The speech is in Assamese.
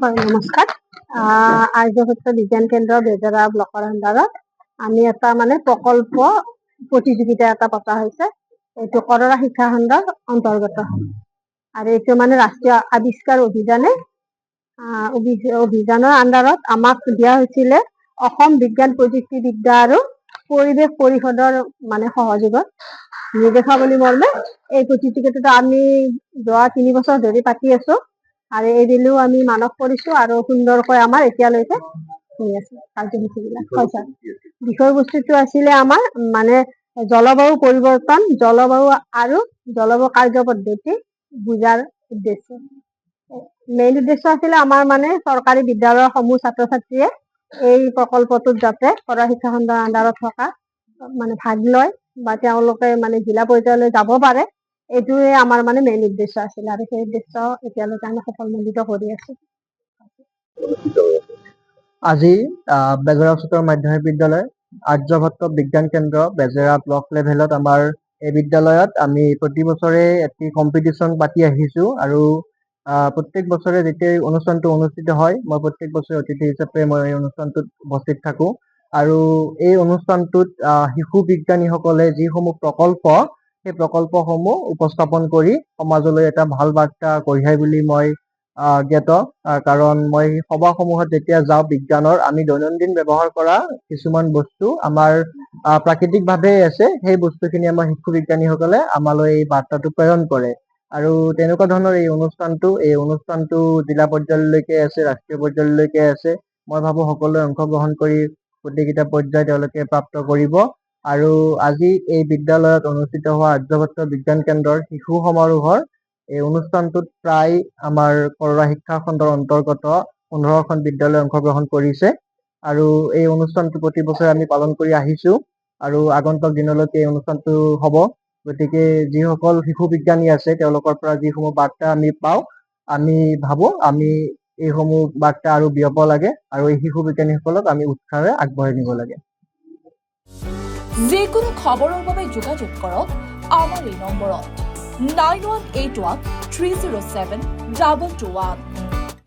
হয় নমস্কাৰ। আৰ্যভট্ট বিজ্ঞান কেন্দ্ৰ বেজেৰা ব্লকৰ আণ্ডাৰত আমি এটা প্ৰকল্প প্ৰতিযোগিতা এটা পতা হৈছে। এইটো কৰৰা শিক্ষা খণ্ডৰ অন্তৰ্গত হয় আৰু এইটো ৰাষ্ট্ৰীয় আৱিষ্কাৰ অভিযানৰ আণ্ডাৰত আমাক দিয়া হৈছিলে অসম বিজ্ঞান প্ৰযুক্তিবিদ্যা আৰু পৰিৱেশ পৰিষদৰ সহযোগত নিৰ্দেশাৱলী মৰ্মে এই প্ৰতিযোগিতাটো আমি যোৱা 3 বছৰ ধৰি পাতি আছো আৰু এইদিলেও আমি মানস কৰিছো আৰু সুন্দৰকৈ আমাৰ এতিয়ালৈকে হৈ আছে কাৰ্যসূচীবিলাক। হয় ছাৰ, বিষয়বস্তুটো আছিলে আমাৰ জলবায়ু পৰিৱৰ্তন, জলবায়ু আৰু জলবায়ু কাৰ্য পদ্ধতি বুজাৰ উদ্দেশ্য। মেইন উদ্দেশ্য আছিলে আমাৰ চৰকাৰী বিদ্যালয়ৰ সমূহ ছাত্ৰ ছাত্ৰীয়ে এই প্ৰকল্পটোত যাতে কৰৰা শিক্ষা খণ্ডৰ আণ্ডাৰত থকা ভাগ লয় বা তেওঁলোকে জিলা পৰ্যায়লৈ যাব পাৰে, এইটোৱে আমাৰ মেইন উদ্দেশ্য আছিল আৰু সেই উদ্দেশ্য এতিয়ালৈকে আমি সফলমণ্ডিত কৰি আছো। আজি বেজেৰা উচ্চতৰ মাধ্যমিক বিদ্যালয় আৰ্যভট্ট বিজ্ঞান কেন্দ্ৰ বেজেৰা ব্লক লেভেলত আমাৰ এই বিদ্যালয়ত আমি প্ৰতি বছৰে এটি কম্পিটিশ্যন পাতি আহিছো আৰু প্ৰত্যেক বছৰে যেতিয়া এই অনুষ্ঠানটো অনুষ্ঠিত হয় মই প্ৰত্যেক বছৰে অতিথি হিচাপে মই এই অনুষ্ঠানটোত উপস্থিত থাকো আৰু এই অনুষ্ঠানটোত শিশু বিজ্ঞানীসকলে যিসমূহ প্ৰকল্প সেই প্ৰকল্পসমূহ উপস্থাপন কৰি সমাজলৈ এটা ভাল বাৰ্তা কঢ়িয়াই বুলি মই জ্ঞাত। কাৰণ মই সভাসমূহত যেতিয়া যাওঁ বিজ্ঞানৰ আমি দৈনন্দিন ব্যৱহাৰ কৰা কিছুমান বস্তু আমাৰ প্ৰাকৃতিকভাৱে আছে, সেই বস্তুখিনি আমাৰ শিশু বিজ্ঞানীসকলে আমালৈ এই বাৰ্তাটো প্ৰেৰণ কৰে আৰু তেনেকুৱা ধৰণৰ এই অনুষ্ঠানটো জিলা পৰ্যায়লৈকে আছে, ৰাষ্ট্ৰীয় পৰ্যায়লৈকে আছে। মই ভাবো সকলোৱে অংশগ্ৰহণ কৰি গোটেইকেইটা পৰ্যায় তেওঁলোকে প্ৰাপ্ত কৰিব আৰু আজি এই বিদ্যালয়ত অনুষ্ঠিত হোৱা আৰ্যভট্ট বিজ্ঞান কেন্দ্ৰৰ শিশু সমাৰোহৰ এই অনুষ্ঠানটোত প্ৰায় আমাৰ কৰৰা শিক্ষা খণ্ডৰ অন্তৰ্গত 15খন বিদ্যালয় অংশগ্ৰহণ কৰিছে আৰু এই অনুষ্ঠানটো প্ৰতি বছৰে আমি পালন কৰি আহিছো আৰু আগন্তুক দিনলৈকে এই অনুষ্ঠানটো হ'ব। গতিকে যিসকল শিশু বিজ্ঞানী আছে তেওঁলোকৰ পৰা যিসমূহ বাৰ্তা আমি পাওঁ, আমি ভাবো আমি এইসমূহ বাৰ্তা আৰু বিয়পাব লাগে আৰু এই শিশু বিজ্ঞানীসকলক আমি উৎসাহেৰে আগবঢ়াই নিব লাগে। যিকোনো খবৰৰ বাবে যোগাযোগ কৰক আমাৰ এই নম্বৰত 9181 307 221।